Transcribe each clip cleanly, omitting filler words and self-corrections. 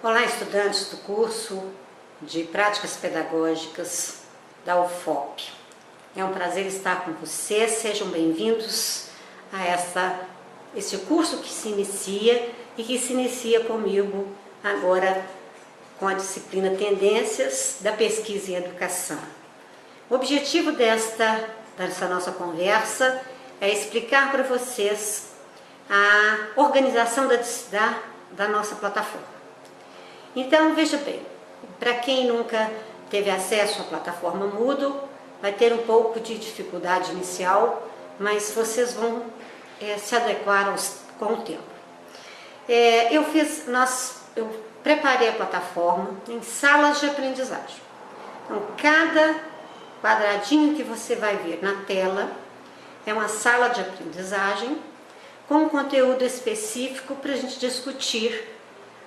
Olá, estudantes do curso de Práticas Pedagógicas da UFOP. É um prazer estar com vocês, sejam bem-vindos a esse curso que se inicia e que se inicia comigo agora com a disciplina Tendências da Pesquisa em Educação. O objetivo dessa nossa conversa é explicar para vocês a organização da nossa plataforma. Então, veja bem, para quem nunca teve acesso à plataforma Moodle, vai ter um pouco de dificuldade inicial, mas vocês vão se adequar com o tempo. Eu preparei a plataforma em salas de aprendizagem. Então, cada quadradinho que você vai ver na tela é uma sala de aprendizagem com um conteúdo específico para a gente discutir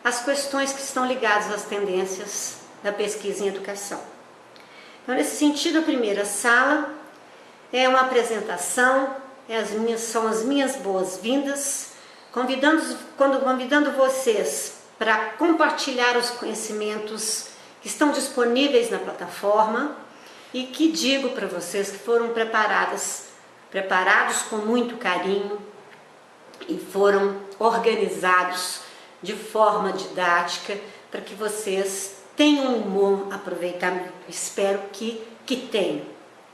as questões que estão ligadas às tendências da pesquisa em educação. Então, nesse sentido, a primeira sala é uma apresentação, são as minhas boas-vindas, convidando vocês para compartilhar os conhecimentos que estão disponíveis na plataforma e que digo para vocês que foram preparados com muito carinho e foram organizados de forma didática para que vocês tenham um bom aproveitamento. Espero que tenham,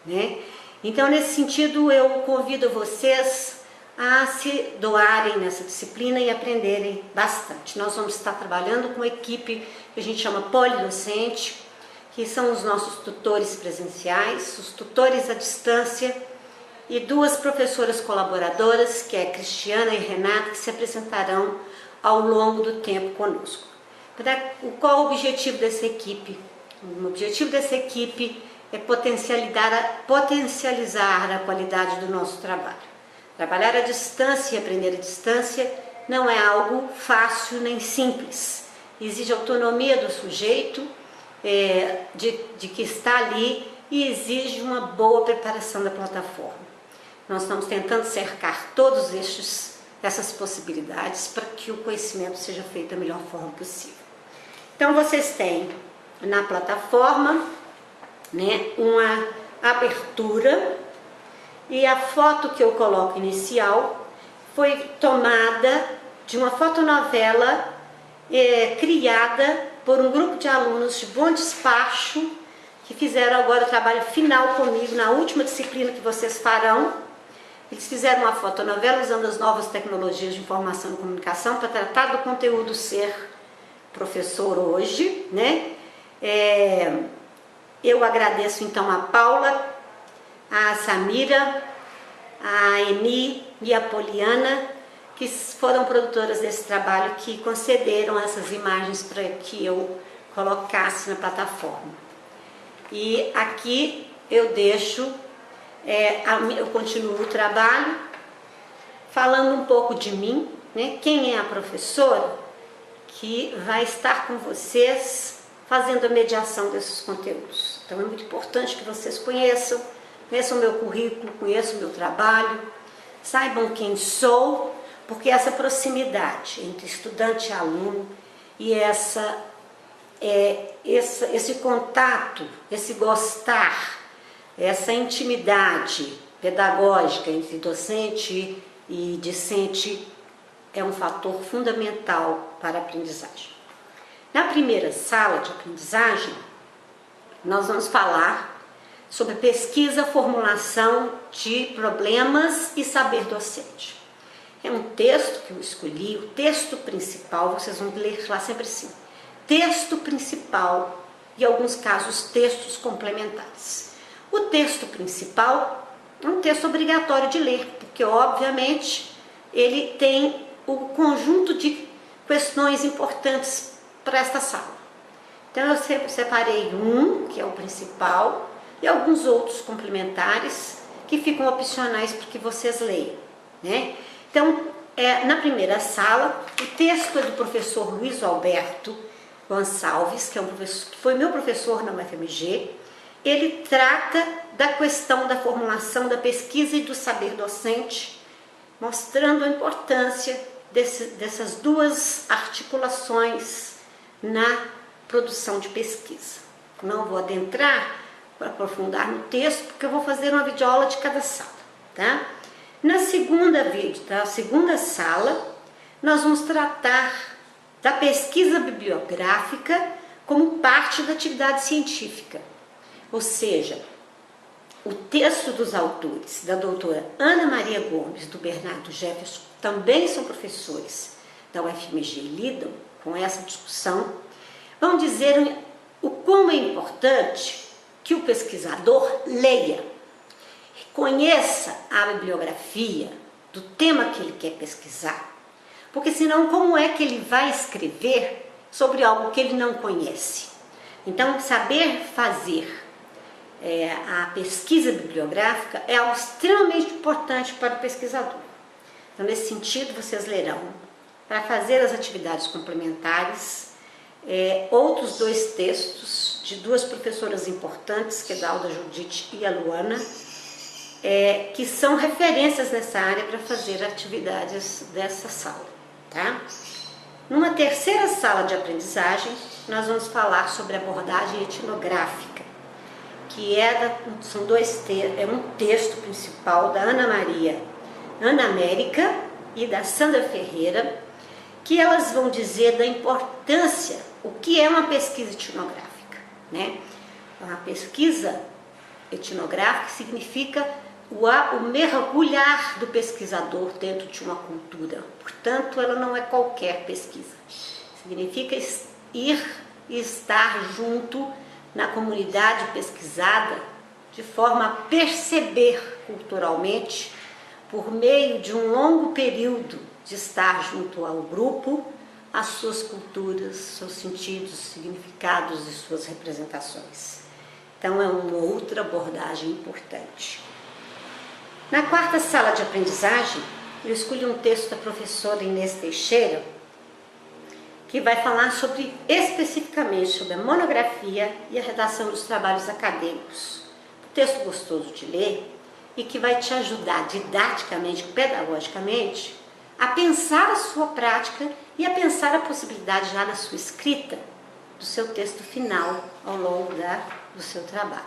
né? Então, nesse sentido, eu convido vocês a se doarem nessa disciplina e aprenderem bastante. Nós vamos estar trabalhando com uma equipe que a gente chama polidocente, que são os nossos tutores presenciais, os tutores à distância e duas professoras colaboradoras, que é Cristiana e Renata, que se apresentarão ao longo do tempo conosco. Qual o objetivo dessa equipe? O objetivo dessa equipe é potencializar a qualidade do nosso trabalho. Trabalhar à distância e aprender à distância não é algo fácil nem simples. Exige autonomia do sujeito, de que está ali, e exige uma boa preparação da plataforma. Nós estamos tentando cercar todos essas possibilidades para que o conhecimento seja feito da melhor forma possível. Então, vocês têm na plataforma, né, uma abertura, e a foto que eu coloco inicial foi tomada de uma fotonovela criada por um grupo de alunos de Bom Despacho, que fizeram agora o trabalho final comigo na última disciplina que vocês farão. Eles fizeram uma fotonovela usando as novas tecnologias de informação e comunicação para tratar do conteúdo ser professor hoje, né? Eu agradeço então a Paula, a Samira, a Eni e a Poliana, que foram produtoras desse trabalho, que concederam essas imagens para que eu colocasse na plataforma. E aqui eu deixo, eu continuo o trabalho falando um pouco de mim, né? Quem é a professora que vai estar com vocês fazendo a mediação desses conteúdos. Então, é muito importante que vocês conheçam o meu currículo, conheçam o meu trabalho, saibam quem sou, porque essa proximidade entre estudante e aluno e esse contato, esse gostar, essa intimidade pedagógica entre docente e discente é um fator fundamental para a aprendizagem. Na primeira sala de aprendizagem, nós vamos falar sobre pesquisa, formulação de problemas e saber docente. É um texto que eu escolhi, o texto principal, vocês vão ler lá sempre assim, texto principal e, em alguns casos, textos complementares. O texto principal é um texto obrigatório de ler, porque, obviamente, ele tem o conjunto de questões importantes para esta sala. Então, eu separei um, que é o principal, e alguns outros complementares que ficam opcionais para que vocês leiam, né? Então, na primeira sala, o texto é do professor Luiz Alberto Gonçalves, que foi meu professor na UFMG. Ele trata da questão da formulação da pesquisa e do saber docente, mostrando a importância dessas duas articulações na produção de pesquisa. Não vou adentrar para aprofundar no texto, porque eu vou fazer uma videoaula de cada sala, tá? Na segunda sala, nós vamos tratar da pesquisa bibliográfica como parte da atividade científica, ou seja, o texto dos autores, da doutora Ana Maria Gomes, do Bernardo Jefferson, também são professores da UFMG e lidam com essa discussão, vão dizer o quão é importante que o pesquisador leia, conheça a bibliografia do tema que ele quer pesquisar, porque senão como é que ele vai escrever sobre algo que ele não conhece? Então, saber fazer a pesquisa bibliográfica é algo extremamente importante para o pesquisador. Então, nesse sentido, vocês lerão, para fazer as atividades complementares, outros 2 textos de 2 professoras importantes, que é a Alda Judite e a Luana, que são referências nessa área para fazer atividades dessa sala, tá? Numa terceira sala de aprendizagem, nós vamos falar sobre abordagem etnográfica, que são um texto principal da Ana América e da Sandra Ferreira, que elas vão dizer da importância, o que é uma pesquisa etnográfica, né? Uma pesquisa etnográfica significa o mergulhar do pesquisador dentro de uma cultura. Portanto, ela não é qualquer pesquisa. Significa ir e estar junto na comunidade pesquisada, de forma a perceber culturalmente, por meio de um longo período de estar junto ao grupo, as suas culturas, seus sentidos, significados e suas representações. Então, é uma outra abordagem importante. Na quarta sala de aprendizagem, eu escolhi um texto da professora Inês Teixeira, que vai falar especificamente sobre a monografia e a redação dos trabalhos acadêmicos. Um texto gostoso de ler e que vai te ajudar didaticamente, pedagogicamente, a pensar a sua prática e a pensar a possibilidade já na sua escrita do seu texto final ao longo do seu trabalho.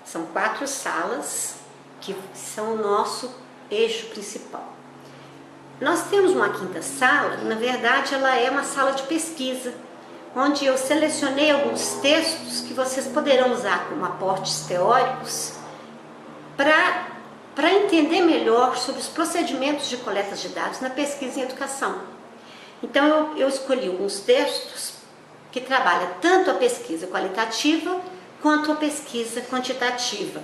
São 4 salas que são o nosso eixo principal. Nós temos uma quinta sala, na verdade ela é uma sala de pesquisa, onde eu selecionei alguns textos que vocês poderão usar como aportes teóricos para entender melhor sobre os procedimentos de coleta de dados na pesquisa em educação. Então eu escolhi alguns textos que trabalham tanto a pesquisa qualitativa quanto a pesquisa quantitativa.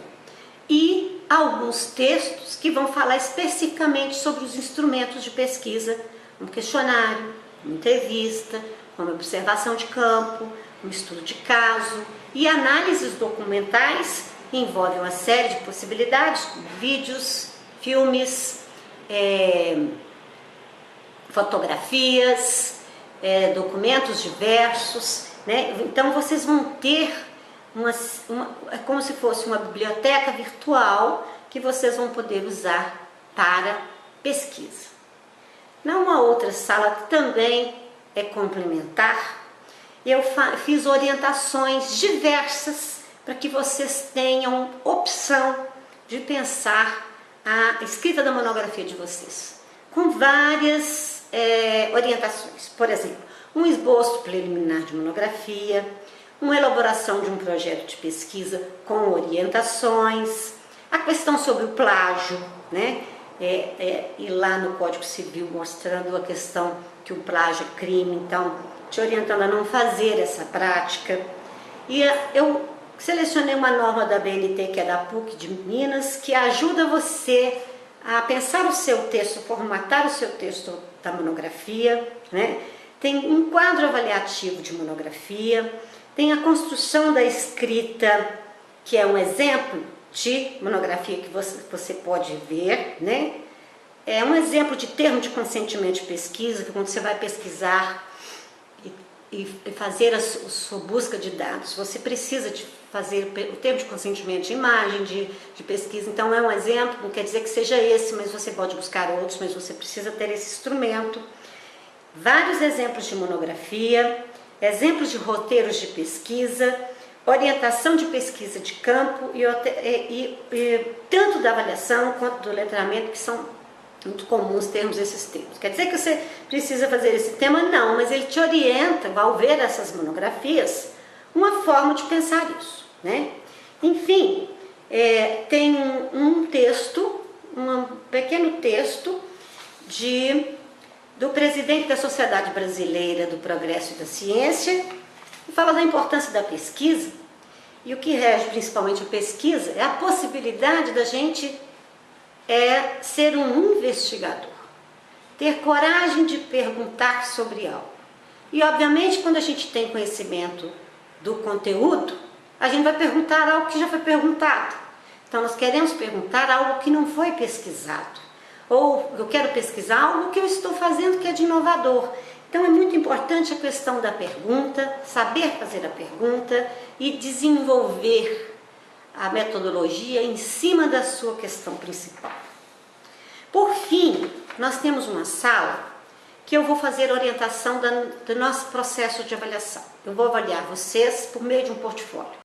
E alguns textos que vão falar especificamente sobre os instrumentos de pesquisa, um questionário, uma entrevista, uma observação de campo, um estudo de caso e análises documentais que envolvem uma série de possibilidades, como vídeos, filmes, fotografias, documentos diversos, né? Então vocês vão ter é como se fosse uma biblioteca virtual que vocês vão poder usar para pesquisa. Numa outra sala que também é complementar, eu fiz orientações diversas para que vocês tenham opção de pensar a escrita da monografia de vocês, com várias orientações. Por exemplo, um esboço preliminar de monografia, uma elaboração de um projeto de pesquisa com orientações, a questão sobre o plágio, né? E lá no Código Civil mostrando a questão que o plágio é crime, então te orientando a não fazer essa prática. E eu selecionei uma norma da BNT, que é da PUC de Minas, que ajuda você a pensar o seu texto, formatar o seu texto da monografia, né? Tem um quadro avaliativo de monografia, tem a construção da escrita, que é um exemplo de monografia que você pode ver, né? É um exemplo de termo de consentimento de pesquisa, que quando você vai pesquisar e fazer a sua busca de dados, você precisa de fazer o termo de consentimento de imagem, de pesquisa. Então é um exemplo, não quer dizer que seja esse, mas você pode buscar outros, mas você precisa ter esse instrumento. Vários exemplos de monografia, exemplos de roteiros de pesquisa, orientação de pesquisa de campo e tanto da avaliação quanto do letramento, que são muito comuns termos esses termos. Quer dizer que você precisa fazer esse tema? Não, mas ele te orienta, ao ver essas monografias, uma forma de pensar isso, né? Enfim, tem um texto, um pequeno texto do presidente da Sociedade Brasileira do Progresso e da Ciência, que fala da importância da pesquisa, e o que rege principalmente a pesquisa é a possibilidade da gente ser um investigador, ter coragem de perguntar sobre algo. E obviamente quando a gente tem conhecimento do conteúdo, a gente vai perguntar algo que já foi perguntado. Então nós queremos perguntar algo que não foi pesquisado. Ou eu quero pesquisar algo que eu estou fazendo que é de inovador. Então é muito importante a questão da pergunta, saber fazer a pergunta e desenvolver a metodologia em cima da sua questão principal. Por fim, nós temos uma sala que eu vou fazer a orientação do nosso processo de avaliação. Eu vou avaliar vocês por meio de um portfólio.